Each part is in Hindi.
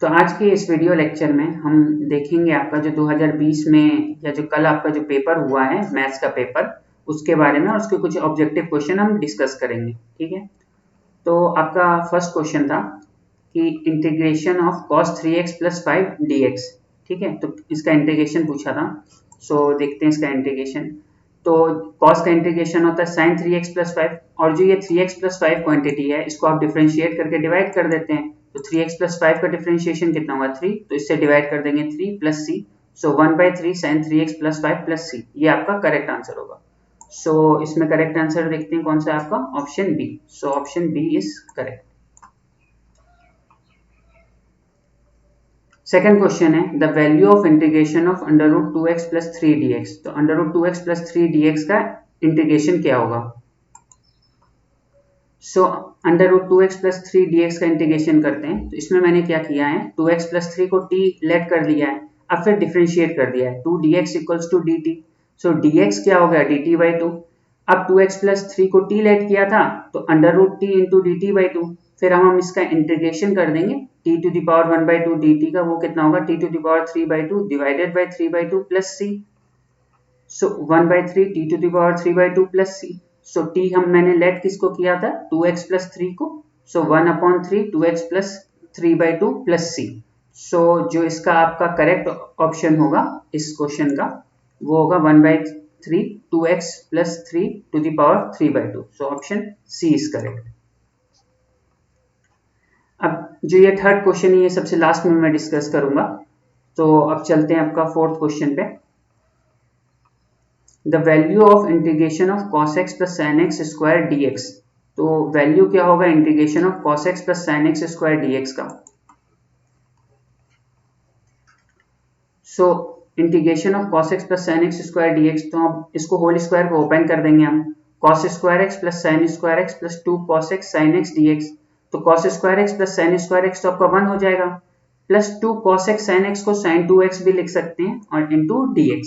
तो आज के इस वीडियो लेक्चर में हम देखेंगे आपका जो 2020 में या जो कल आपका जो पेपर हुआ है मैथ्स का पेपर, उसके बारे में और उसके कुछ ऑब्जेक्टिव क्वेश्चन हम डिस्कस करेंगे। ठीक है, तो आपका फर्स्ट क्वेश्चन था कि integration of cos 3x plus 5 dx। ठीक है, तो इसका इंटीग्रेशन पूछा था। सो देखते हैं इसका इंटीग्रेशन। तो cos का इंटीग्रेशन होता है sin 3x प्लस 5, और जो ये 3x प्लस 5 क्वांटिटी है इसको आप डिफरेंशिएट करके डिवाइड कर देते हैं। तो 3x प्लस 5 का डिफरेंशिएशन कितना हुआ 3, तो इससे डिवाइड कर देंगे 3 प्लस सी। सो 1/3 sin 3x प्लस 5 प्लस सी, ये आपका करेक्ट आंसर होगा। सो इसमें करेक्ट आंसर देखते हैं कौन सा है आपका, option B. So option B is correct. Second question है the value of integration of under root 2x plus 3 dx। तो under root 2x plus 3 dx का इंटीग्रेशन क्या होगा। So under root 2x plus 3 dx का इंटीग्रेशन करते हैं। तो इसमें मैंने क्या किया है, 2x प्लस 3 को t लेट कर लिया है, अब फिर डिफरेंशिएट कर दिया है 2 dx equals to dt। So dx क्या हो गया dt बाई 2। अब 2x प्लस 3 को t लेट किया था तो under root t into d t by 2। फिर हम इसका इंटीग्रेशन कर देंगे t to the power 1/2 dt का, वो कितना होगा t to the power 3/2 divided by 3/2 plus c। So 1/3 t to the power 3/2 plus c। So t मैंने लेट किसको किया था 2x प्लस 3 को। So 1/3 2x plus 3/2 plus c। So जो इसका आपका करेक्ट ऑप्शन होगा इस क्वेश्चन का, वो होगा 1/3 2x plus 3 to the power 3/2। So option C is correct. अब जो ये थर्ड क्वेश्चन है ये सबसे लास्ट में मैं डिस्कस करूंगा। तो अब चलते हैं आपका फोर्थ क्वेश्चन पे। The value of integration of cos x plus sin x square dx। तो वैल्यू क्या होगा integration of cos x plus sin x square dx का। So integration of cos x plus sin x square dx, तो अब इसको होल स्क्वायर को ओपन कर देंगे हम। cos square x plus sin square x plus 2 cos x sin x dx। तो cos square x plus sin square x तो आपका 1 हो जाएगा, plus 2 cos x sin x को sin 2x भी लिख सकते हैं और इंटू dx।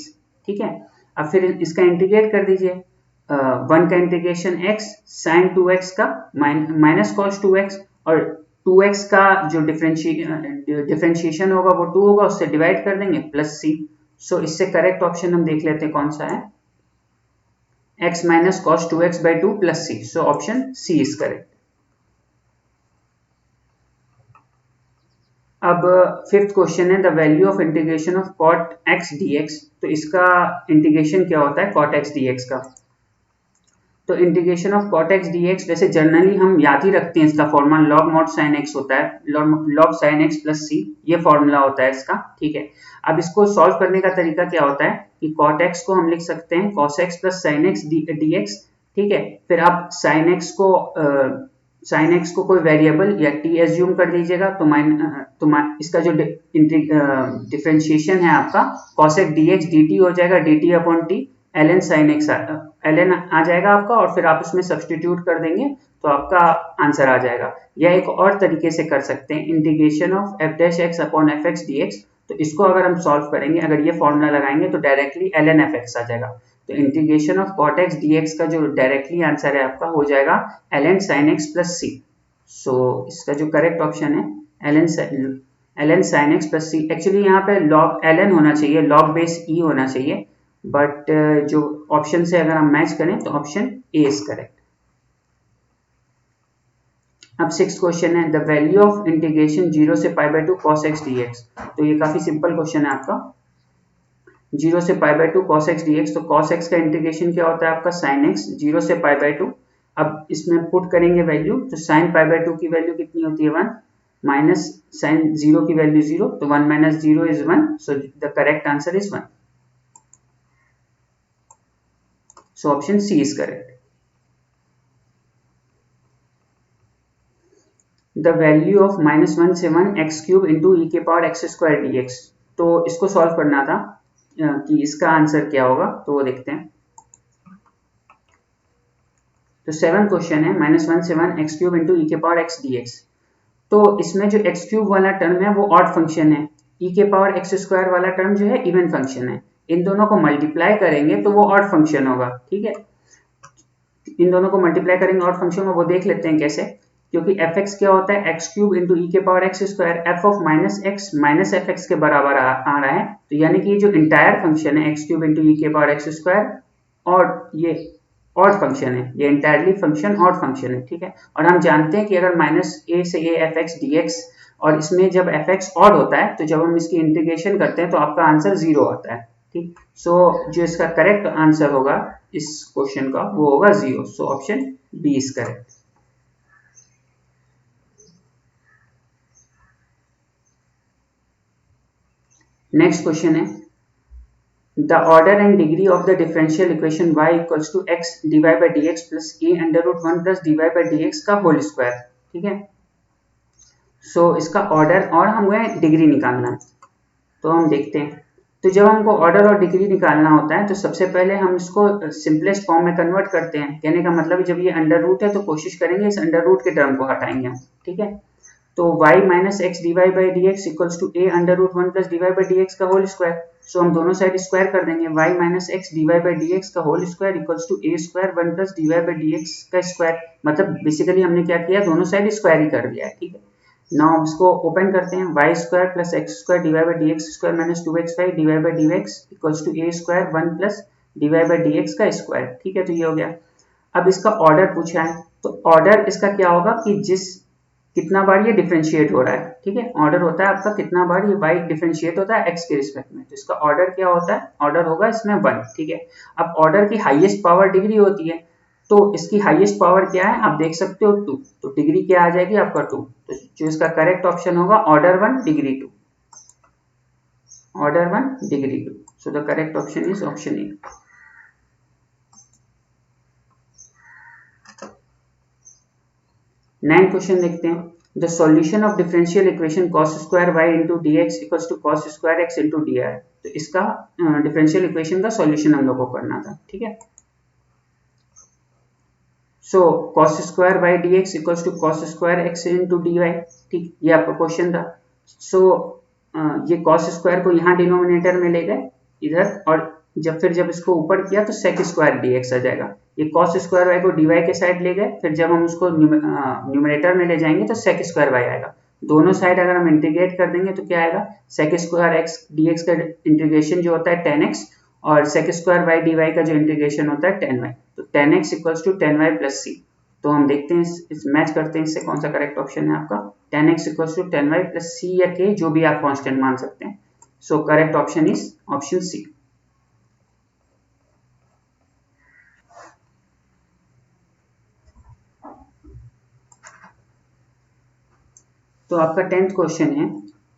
ठीक है, अब फिर इसका इंटीग्रेट कर दीजिए। 1 का इंटीग्रेशन x sin 2x का माइनस cos 2x, और 2x का जो डिफरेंशिएशन होगा वो 2 होगा, उससे डिवाइड कर देंगे प्लस c। सो इससे करेक्ट ऑप्शन हम देख लेते हैं कौन सा है, x minus cos 2x by 2 plus c। So option C is correct. अब फिफ्थ क्वेश्चन है the value of integration of cot x dx। तो इसका इंटीग्रेशन क्या होता है cot x dx का। तो integration of cot x dx वैसे जनरली हम याद ही रखते हैं, इसका formula log mod sin x होता है, log sin x plus c, ये फॉर्मूला होता है इसका। ठीक है, अब इसको सॉल्व करने का तरीका क्या होता है कि cot x को हम लिख सकते हैं cos x plus sin x dx। ठीक है, फिर आप sin x को कोई वेरिएबल या t एज्यूम कर लीजिएगा, तो इसका जो डिफरेंशिएशन है आपका cos x dx dt हो जाएगा dt upon t ln sin x ln आ जाएगा आपका, और फिर आप उसमें सब्सटीट्यूट कर देंगे तो आपका आंसर आ जाएगा। या एक और तरीके से कर सकते हैं integration of f dash x upon F x D x. तो इसको अगर हम सॉल्व करेंगे, अगर ये फॉर्मूला लगाएंगे तो डायरेक्टली ln f x आ जाएगा। तो integration of cot x dx का जो डायरेक्टली आंसर है आपका हो जाएगा ln sin x plus c। सो इसका जो करेक्ट ऑप्शन है ln sin x plus c। Actually यहाँ पे log ln होना चाहिए, log बेस e होना चाहिए, बट जो ऑप्शन से अगर हम मैच करें तो ऑप्शन ए इज करेक्ट। अब सिक्स क्वेश्चन है द वैल्यू ऑफ इंटीग्रेशन 0 से pi by 2 cos x dx। तो ये काफी सिंपल क्वेश्चन है आपका, 0 से pi by 2 cos x dx। तो cos x का इंटीग्रेशन क्या होता है आपका sin x 0 से पाई बाई 2। अब इसमें पुट करेंगे वैल्यू, तो sin पाई बाई 2 की वैल्यू कितनी होती है 1, माइनस sin 0 की वैल्यू 0, तो 1 minus 0 is 1। So the correct answer is 1। So option C is correct. The value of -1 से 1 x क्यूब इंटू ई के पावर एक्स स्क्वायर dx। तो इसको सॉल्व करना था कि इसका आंसर क्या होगा, तो वो देखते हैं। तो सेवन क्वेश्चन है -1 से 1 x क्यूब इंटू ई के पावर एक्स dx। तो इसमें जो x क्यूब वाला टर्म है वो ऑड फंक्शन है, ई के पावर एक्स स्क्वायर वाला टर्म जो है इवन फंक्शन है। इन दोनों को मल्टीप्लाई करेंगे तो वो ऑड फंक्शन होगा। ठीक है, इन दोनों को मल्टीप्लाई करेंगे ऑड फंक्शन में, वो देख लेते हैं कैसे। क्योंकि एफ एक्स क्या होता है एक्स क्यूब इंटू ई के power x square, F of minus x minus F x के बराबर आ रहा है, तो यानी कि ये जो इंटायर फंक्शन है एक्स क्यूब इंटू ई के पावर एक्स स्क्वायर और ये ऑड फंक्शन है, ये इंटायरली फंक्शन ऑड फंक्शन है, ठीक है। और हम जानते हैं कि अगर माइनस ए से A F x D x, और इसमें जब एफ एक्स ऑड होता है तो जब हम इसकी इंटीग्रेशन करते हैं तो आपका आंसर 0 आता है, ठीक। सो जो इसका करेक्ट आंसर होगा इस क्वेश्चन का वो होगा 0, so option B is correct. Next question है the order and degree of the differential equation y equals to x dy by dx plus a under root 1 plus dy by dx का होल स्क्वायर, ठीक है। सो इसका ऑर्डर और हमें डिग्री निकालना है, तो हम देखते हैं। तो जब हमको ऑर्डर और डिग्री निकालना होता है तो सबसे पहले हम इसको सिंपलेस्ट फॉर्म में कन्वर्ट करते हैं। कहने का मतलब जब ये अंडर रूट है तो कोशिश करेंगे इस अंडर रूट के टर्म को हटाएंगे हम, ठीक है। तो y minus x d y by d x equals to a under root 1 plus d y by d x का होल स्क्वायर। सो हम दोनों साइड स्क्वायर कर देंगे, y minus x d y by d x का whole square equals to a square 1 plus d y by d x का स्क्वायर। मतलब बेसिकली हमने क्या किया, दोनों साइड स्क्वायर ही कर दिया है, ठीक है। नाउ इसको ओपन करते हैं, y square plus x square D y by d x square minus 2x d y by d x equals to a square 1 plus d y by d x का स्क्वायर, ठीक है। तो ये हो गया। अब इसका ऑर्डर पूछा है, तो ऑर्डर इसका क्या होगा कि कितना बार ये डिफरेंशिएट हो रहा है, ठीक है। ऑर्डर होता है आपका कितना बार ये y डिफरेंशिएट होता है x के रिस्पेक्ट में, तो इसका ऑर्डर क्या होता है, ऑर्डर होगा इसमें 1, ठीक है। अब ऑर्डर की हाईएस्ट पावर डिग्री होती है, तो इसकी हाईएस्ट पावर क्या है आप देख सकते हो 2, तो डिग्री क्या आ जाएगी आपका 2, तो जो इसका करेक्ट ऑप्शन होगा order 1 degree 2, order 1 degree 2, so the correct option is option A. Nine question देखते हैं। The solution of differential equation cos square y into dx equals to cos square x into dy। तो इसका डिफरेंशियल इक्वेशन का सॉल्यूशन हम लोग को करना था, ठीक है। सो cos square y dx equals to cos square x into dy, ठीक, ये आपका क्वेश्चन था। सो ये cos स्क्वायर को यहाँ डिनोमिनेटर में ले गए इधर, और जब इसको ऊपर किया तो sec स्क्वायर dx आ जाएगा। ये cos स्क्वायर y को dy के साइड ले गए, फिर जब हम उसको न्यूमरेटर में ले जाएंगे तो sec स्क्वायर y आएगा। दोनों साइड अगर हम इंटीग्रेट कर देंगे तो क्या आएगा, sec स्क्वायर x dx का इंटीग्रेशन जो होता है 10x, और sec स्क्वायर y dy का जो इंटीग्रेशन होता है 10y, तो 10x equals to 10y plus c। तो हम देखते हैं इस मैच करते हैं, इससे कौन सा करेक्ट ऑप्शन है आपका, 10x equals to 10y plus c या k, जो भी आप कांस्टेंट मान सकते हैं। So correct option is option C. तो आपका 10th क्वेश्चन है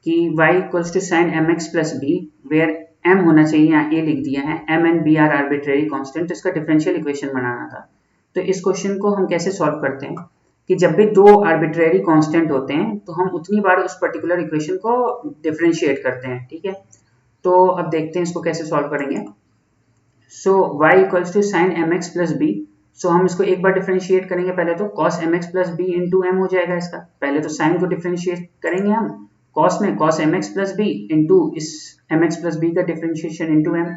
कि y equals to sine M x plus B, where m होना चाहिए, यहाँ a लिख दिया है, m and b are arbitrary constant, तो इसका डिफरेंशियल इक्वेशन बनाना था। तो इस क्वेश्चन को हम कैसे सॉल्व करते हैं कि जब भी दो आर्बिट्रेरी कांस्टेंट होते हैं तो हम उतनी बार उस पर्टिकुलर इक्वेशन को डिफरेंशिएट करते हैं, ठीक है। तो अब देखते हैं इसको कैसे सॉल्व करेंगे। So y equals to sine M x plus b, so हम इसको एक बार डिफरेंशिएट करेंगे, पहले तो cos mx plus B into M हो जाएगा इसका। पहले तो साइन को डिफरेंशिएट करेंगे हम cos में, cos mx plus B into इस mx प्लस बी का डिफरेंशिएशन इंटू एम।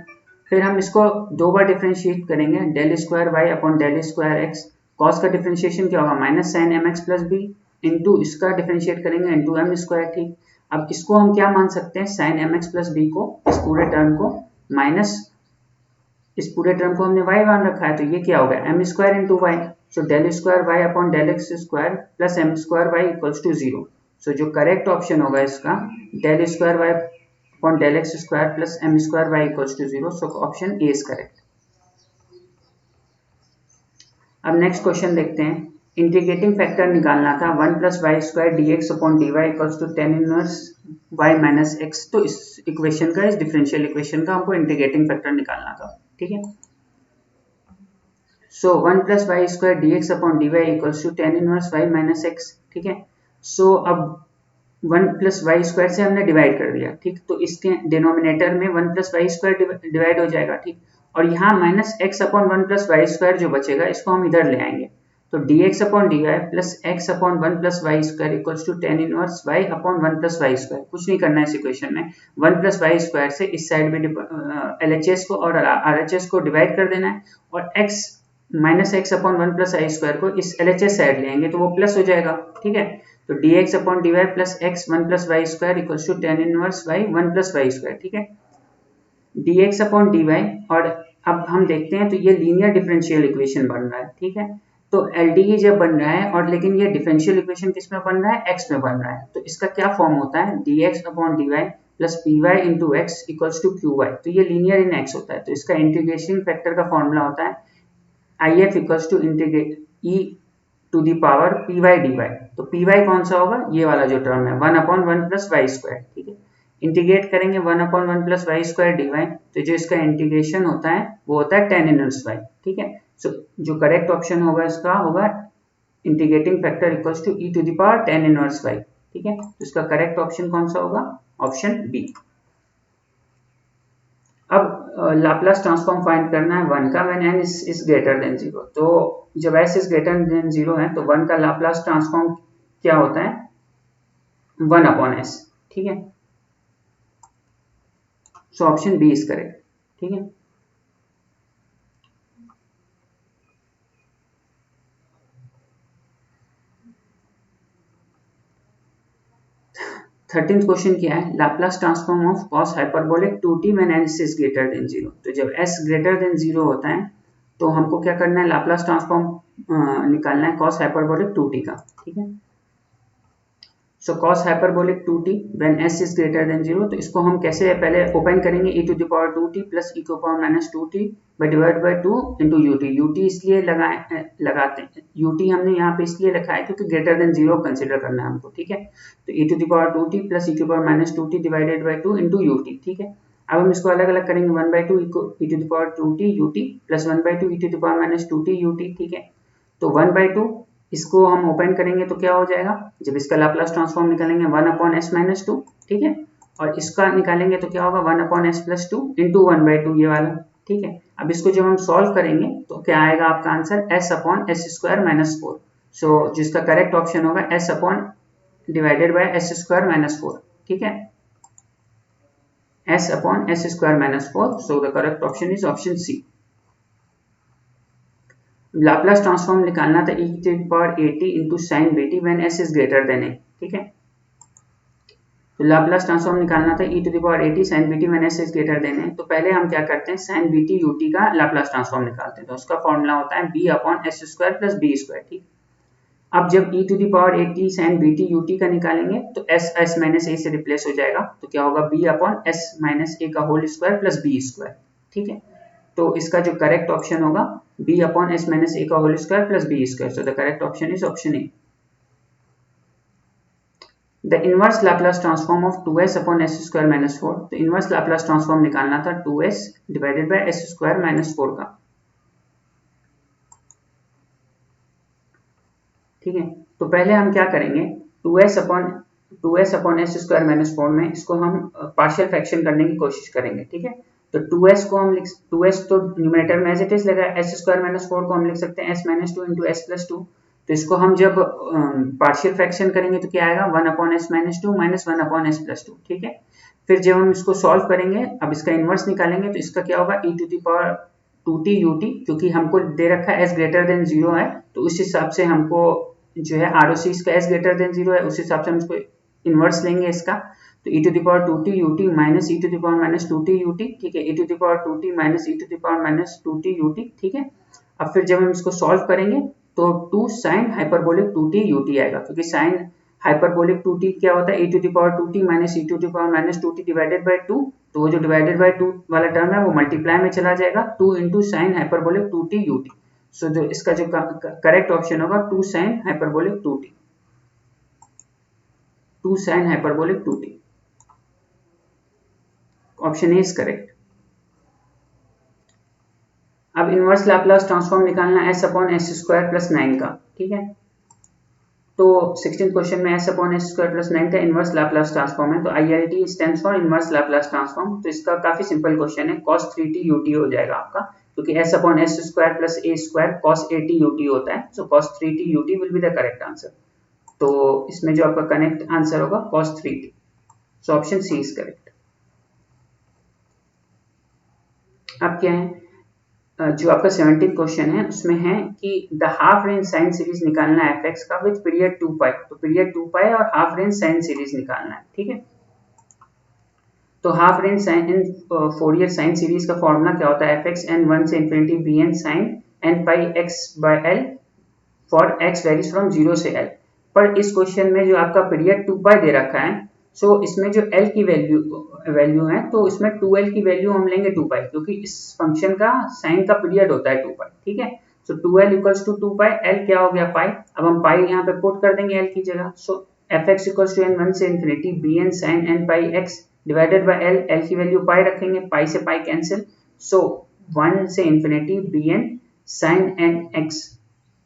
फिर हम इसको दो बार डिफरेंशिएट करेंगे, del square Y upon del square X. Cos का डिफरेंशिएशन क्या होगा, minus sine M x plus B into इसका डिफरेंशिएट करेंगे इंटू एम स्क्वायर, ठीक। अब इसको हम क्या मान सकते हैं, sine M x plus B को, इस पूरे टर्म को, माइनस इस पूरे टर्म को हमने y मान रखा है, तो ये क्या होगा m square into Y. So del square Y upon del X square plus M square Y equals to 0। So जो करेक्ट ऑप्शन होगा इसका, del square Y upon del X square plus M square Y equals to 0। So option A is correct. अब नेक्स्ट क्वेश्चन देखते हैं। इंटीग्रेटिंग फैक्टर निकालना था 1 plus Y square D X upon D Y equals to tan inverse Y minus x. तो इस इक्वेशन का, इस डिफरेंशियल इक्वेशन का हमको इंटीग्रेटिंग फैक्टर निकालना था, ठीक है। So 1 plus Y square D X upon D Y equals to tan inverse Y minus X, ठीक है। सो अब 1 प्लस वाई स्क्वायर से हमने डिवाइड कर दिया, ठीक। तो इसके डिनोमिनेटर में 1 प्लस वाई स्क्वायर डिवाइड हो जाएगा, ठीक। और यहाँ minus x upon 1 plus Y square जो बचेगा इसको हम इधर ले आएंगे, तो D X upon D Y plus X upon 1 plus Y square equals to tan inverse Y upon 1 plus Y square. कुछ नहीं करना है इस इक्वेशन में, 1 प्लस वाई स्क्वायर से इस साइड में LHS को और RHS को डिवाइड कर देना है, और x minus x upon one plus i square को इस LHS साइड लेंगे तो वो प्लस हो जाएगा, ठीक है। तो dx upon dy plus X one plus Y square equals to tan inverse Y one plus Y square, ठीक है। dx अपॉन dy, और अब हम देखते हैं तो ये लीनियर डिफरेंशियल इक्वेशन बन रहा है, ठीक है। तो LDE जब बन रहा है और लेकिन ये डिफरेंशियल इक्वेशन किस में बन रहा है, x में बन रहा है, तो इसका क्या फॉर्म होता है, dx upon dy plus P Y into X equals to Q Y. तो ये लीनियर इन x होता है, तो इसका इंटीग्रेशन फैक्टर का फॉर्मूला होता है IF equals to integrate e to the power P Y D Y. तो पी वाई कौन सा होगा, ये वाला जो टर्म है, one upon one plus Y square, ठीक है। इंटीग्रेट करेंगे one upon one plus Y square D Y, तो जो इसका इंटीग्रेशन होता है वो होता है टेन इनवर्स वाई, ठीक है। सो जो करेक्ट ऑप्शन होगा इसका होगा integrating factor equals to E to the power tan inverse Y, ठीक है। तो इसका करेक्ट ऑप्शन कौन सा होगा, ऑप्शन बी। अब लाप्लास ट्रांसफॉर्म फाइंड करना है वन का when n is greater than 0। तो जब s इज ग्रेटर देन 0 है तो वन का लाप्लास ट्रांसफॉर्म क्या होता है, वन अपॉन s, ठीक है। So option B is correct, ठीक है। थर्टींथ क्वेश्चन क्या है, Laplace transform of cos hyperbolic 2t when n is greater than 0। तो जब s ग्रेटर देन 0 होता है तो हमको क्या करना है, लाप्लास ट्रांसफॉर्म निकालना है कॉस हाइपरबोलिक 2t का, ठीक है। So cos hyperbolic 2t when s is greater than 0, तो इसको हम कैसे पहले ओपन करेंगे, e to the power 2t plus e to the power minus 2t by divide by 2 into ut। ut इसलिए लगाते हैं, ut हमने यहाँ पे इसलिए लिखा है क्योंकि ग्रेटर देन 0 कंसीडर करना है हमको, ठीक है। तो e to the power 2t plus e to the power minus 2t divided by 2 into ut, ठीक है। अब हम इसको अलग अलग करेंगे, 1/2 e to the power 2t ut plus 1/2 e to the power minus 2t ut, ठीक है। तो 1/2 इसको हम ओपन करेंगे तो क्या हो जाएगा, जब इसका लाप्लास ट्रांसफॉर्म निकालेंगे one upon S minus two, ठीक है। और इसका निकालेंगे तो क्या होगा, one upon S plus two into 1/2 ये वाला, ठीक है। अब इसको जब हम सॉल्व करेंगे तो क्या आएगा आपका answer, S upon S square minus 4। So जिसका करेक्ट ऑप्शन होगा S upon divided by S square minus 4, ठीक है। S upon S square minus 4, so the correct option is option C. Laplace transform निकालना था e to the power at into sine bt when s is greater than a, ठीक है। तो लाप्लास ट्रांसफॉर्म निकालना था e to the power at sine bt when s is greater than a। तो पहले हम क्या करते हैं, साइन bt ut का लाप्लास ट्रांसफॉर्म निकालते हैं, तो उसका फॉर्मूला होता है b upon S square plus B square, ठीक। अब जब e to the power at sine bt ut का निकालेंगे तो s माइनस a से रिप्लेस हो जाएगा, तो क्या होगा b upon s minus a का whole square plus B square, ठीक है। तो इसका जो करेक्ट ऑप्शन होगा b upon s minus a का whole square plus B square, so the correct option is option A. The inverse Laplace transform of 2s upon s square minus 4। तो इनवर्स लाप्लास ट्रांसफॉर्म निकालना था 2s divided by s square minus 4 का, ठीक है। तो पहले हम क्या करेंगे, 2s upon s square minus 4 में इसको हम पार्शियल फ्रैक्शन करने की कोशिश करेंगे, ठीक है। तो 2s को हम 2s तो न्यूमरेटर में एज इट इज लगा, s स्क्वायर माइनस 4 को हम लिख सकते हैं s minus 2 into s plus 2। तो इसको हम जब पार्शियल फ्रैक्शन करेंगे तो क्या आएगा, 1 upon S minus 2 minus 1 upon S plus 2, ठीक है। फिर जब हम इसको सॉल्व करेंगे, अब इसका इनवर्स निकालेंगे तो इसका क्या होगा, e to the power 2t ut, क्योंकि हमको दे रखा है s ग्रेटर देन 0 है, तो उस हिसाब से हमको जो है ROC इसका s ग्रेटर देन 0 है, उस हिसाब से हम इसको इनवर्स लेंगे इसका। तो e to the power 2t ut minus e to the power minus 2t ut, ठीक है। e to the power 2t minus e to the power minus 2t ut, ठीक है। अब फिर जब हम इसको सॉल्व करेंगे तो 2 sin हाइपरबोलिक 2t ut आएगा, क्योंकि sin हाइपरबोलिक 2t क्या होता है, e to the power 2t minus e to the power minus 2t divided by 2। तो वो जो डिवाइडेड बाय 2 वाला टर्म है वो मल्टीप्लाई में चला जाएगा, 2 into sine hyperbolic 2t ut। सो जो इसका जो करेक्ट ऑप्शन होगा 2 sin hyperbolic 2t, 2 sin hyperbolic 2t, option A is correct. अब इनवर्स लैप्लास ट्रांसफॉर्म निकालना s upon S square plus 9 का, ठीक है। तो 16th क्वेश्चन में s upon S square plus 9 का इनवर्स लैप्लास ट्रांसफॉर्म है, तो ILT stands for inverse Laplace transform. तो इसका काफी सिंपल क्वेश्चन है, cos 3t ut हो जाएगा आपका, क्योंकि s upon S square plus a square cos 8t ut होता है, सो cos 3t ut will be the correct answer. तो इसमें जो आपका करेक्ट आंसर होगा cos 3t, so option C is correct. अब क्या है, जो आपका 17 क्वेश्चन है उसमें है कि the half range sine series निकालना है एफ का विद पीरियड 2 पाई। तो पीरियड 2 पाई और हाफ रेंज साइन सीरीज निकालना है, ठीक है। तो half range sine Fourier sine series का फॉर्मूला क्या होता है, एफ एक्स एन 1 से infinity B N sine N pi X by L for X varies from 0 से एल। पर इस क्वेश्चन में जो आपका पीरियड 2 पाई दे रखा है, सो इसमें जो एल की वैल्यू है तो इसमें 2l की वैल्यू हम लेंगे 2 पाई, क्योंकि इस फंक्शन का साइन का पीरियड होता है 2 पाई, ठीक है। So 2l equals to 2 pi, L क्या हो गया पाई। अब हम पाई यहाँ पे पुट कर देंगे एल की जगह। So f x equals to n 1 से infinity B N sine N pi x divided by l, l की वैल्यू पाई रखेंगे, पाई से पाई कैंसिल। सो 1 से infinity B N sine n x,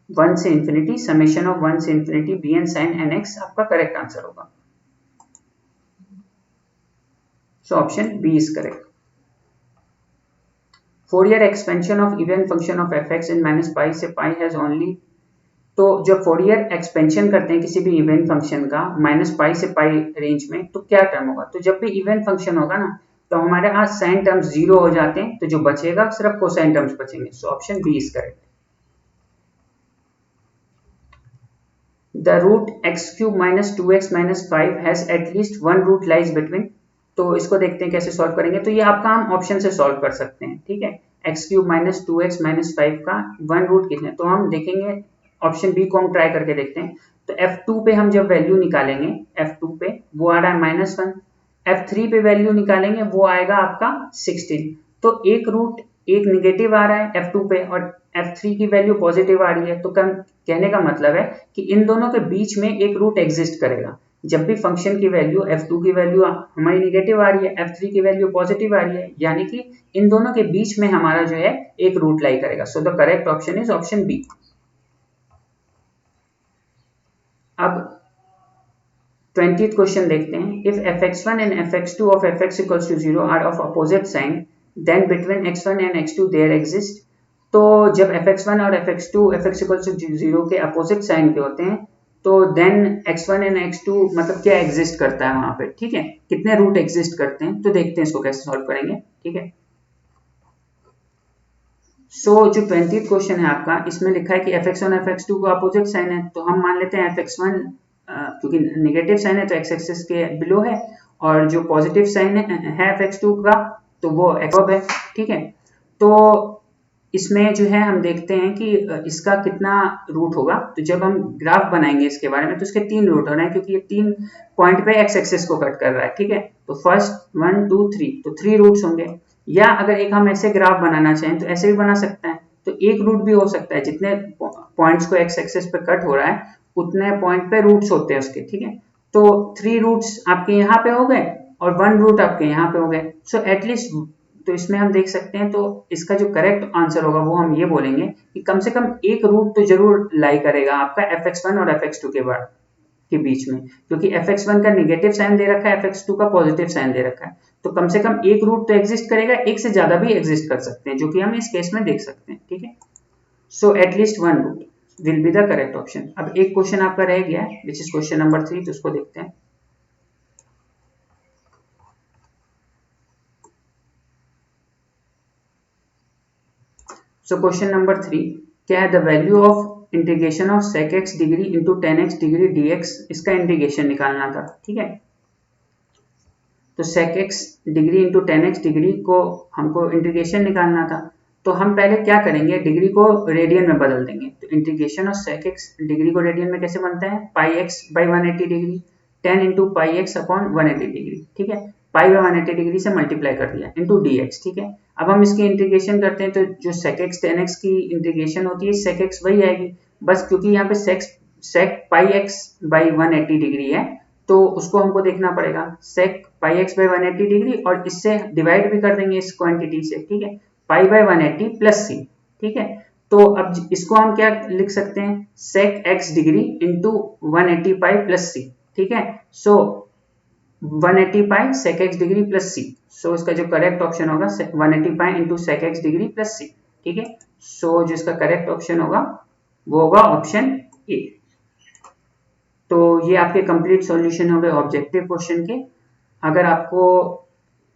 1 से इन्फिनिटी समेशन ऑफ 1 से infinity B N sine n x आपका करेक्ट आंसर होगा। So option B is correct. Fourier expansion of even function of f x in minus pi से पाई हैज ओनली। तो जब फोरियर एक्सपेंशन करते हैं किसी भी इवन फंक्शन का माइनस पाई से पाई रेंज में, तो क्या टर्म होगा, तो जब भी इवन फंक्शन होगा ना तो हमारे यहाँ साइन टर्म्स जीरो हो जाते हैं, तो जो बचेगा सिर्फ कोसाइन टर्म्स बचेंगे। So option B is correct. The root X cube minus 2x minus 5 has at least one root lies between. तो इसको देखते हैं कैसे सॉल्व करेंगे। तो ये आपका हम ऑप्शन से सॉल्व कर सकते हैं, ठीक है। X cube minus 2x minus 5 का वन रूट कितने, तो हम देखेंगे ऑप्शन बी को हम ट्राई करके देखते हैं। तो F2 पे हम जब वैल्यू निकालेंगे, F2 पे वो आ रहा है -1, F3 पे वैल्यू निकालेंगे वो आएगा आपका 16। तो एक रूट एक निगेटिव आ रहा है F2 पे और F3 की वैल्यू पॉजिटिव आ रही है, तो कहने का मतलब है कि इन दोनों के बीच में एक रूट एग्जिस्ट करेगा। जब भी फंक्शन की वैल्यू F2 की वैल्यू हमारी निगेटिव आ रही है, F3 की वैल्यू पॉजिटिव आ रही है, यानी कि इन दोनों के बीच में हमारा जो है एक रूट लाई करेगा। So the correct option is option B. अब 20th क्वेश्चन देखते हैं। If fx1 and fx2 of fx equals to 0 are of opposite sign, then between x1 and x2 there exist. तो जब fx1 और fx2 fx इक्वल्स टू 0 के अपोजिट साइन के होते हैं, तो देन x1 एंड x2 मतलब क्या एग्जिस्ट करता है वहां पे, ठीक है, कितने रूट एग्जिस्ट करते हैं। तो देखते हैं इसको कैसे सॉल्व करेंगे, ठीक है। सो जो 20th क्वेश्चन है आपका, इसमें लिखा है कि fx1 fx2 को अपोजिट साइन है, तो हम मान लेते हैं fx1 क्योंकि नेगेटिव साइन है तो x एक्सिस के बिलो है, और जो पॉजिटिव साइन है fx2 का तो वो x है, ठीक है। तो इसमें जो है हम देखते हैं कि इसका कितना रूट होगा। तो जब हम ग्राफ बनाएंगे इसके बारे में, तो इसके 3 रूट हो रहे हैं, क्योंकि ये 3 पॉइंट पे x एक्सिस को कट कर रहा है, ठीक है। तो फर्स्ट 1 2 3, तो 3 रूट्स होंगे। या अगर एक हम ऐसे ग्राफ बनाना चाहें तो ऐसे भी बना सकते हैं, तो एक रूट भी हो सकता है। जितने पॉइंट्स को x एक्सिस पे कट हो रहा है उतने पॉइंट पे रूट्स होते हैं उसके, ठीक है। तो 3 रूट्स आपके यहाँ पे हो गए और 1 रूट आपके यहाँ पे हो गए। सो एटलीस्ट, तो इसमें हम देख सकते हैं, तो इसका जो करेक्ट आंसर होगा वो हम ये बोलेंगे कि कम से कम एक रूट तो जरूर लाई करेगा आपका fx1 और fx2 के बीच में, क्योंकि fx1 का नेगेटिव साइन दे रखा है, fx2 का पॉजिटिव साइन दे रखा है। तो कम से कम एक रूट तो एग्जिस्ट करेगा, एक से ज्यादा भी एग्जिस्ट कर सकते हैं, जो कि हम इस केस में देख सकते हैं, ठीक है। So at least one root will be the correct option. अब एक क्वेश्चन आपका रह गया है विच इज क्वेश्चन नंबर 3, तो उसको देखते हैं। सो क्वेश्चन नंबर 3 क्या है, the value of integration of sec x degree into tan x degree dx, इसका इंटीग्रेशन निकालना था, ठीक है। तो sec x degree into tan x degree को हमको इंटीग्रेशन निकालना था। तो हम पहले क्या करेंगे, डिग्री को रेडियन में बदल देंगे। तो integration of sec x degree को रेडियन में कैसे बनता है, pi x by 180 degree, 10 into pi x upon 180 degree, ठीक है। पाई बाई 180 डिग्री से मल्टीप्लाई कर दिया इंटू डी एक्स, ठीक है। अब हम इसकी इंटीग्रेशन करते हैं, तो जो sec x tan x की इंटीग्रेशन होती है sec x वही आएगी, बस क्योंकि यहाँ पे sec pi x by 180 degree है तो उसको हमको देखना पड़ेगा sec pi x by 180 degree, और इससे डिवाइड भी कर देंगे इस क्वांटिटी से, ठीक है, पाई बाई 180 प्लस सी, ठीक है। तो अब इसको हम क्या लिख सकते हैं, sec x degree into 180 pi plus c, ठीक है। So 180 pi sec x degree plus c, so इसका जो करेक्ट ऑप्शन होगा 180 pi into sec x degree plus c, ठीक है। सो जो इसका करेक्ट ऑप्शन होगा वो होगा ऑप्शन ए। तो ये आपके कंप्लीट सॉल्यूशन हो गए ऑब्जेक्टिव क्वेश्चन के। अगर आपको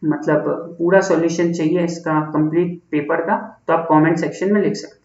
मतलब पूरा सॉल्यूशन चाहिए इसका कंप्लीट पेपर का, तो आप कमेंट सेक्शन में लिख सकते हैं।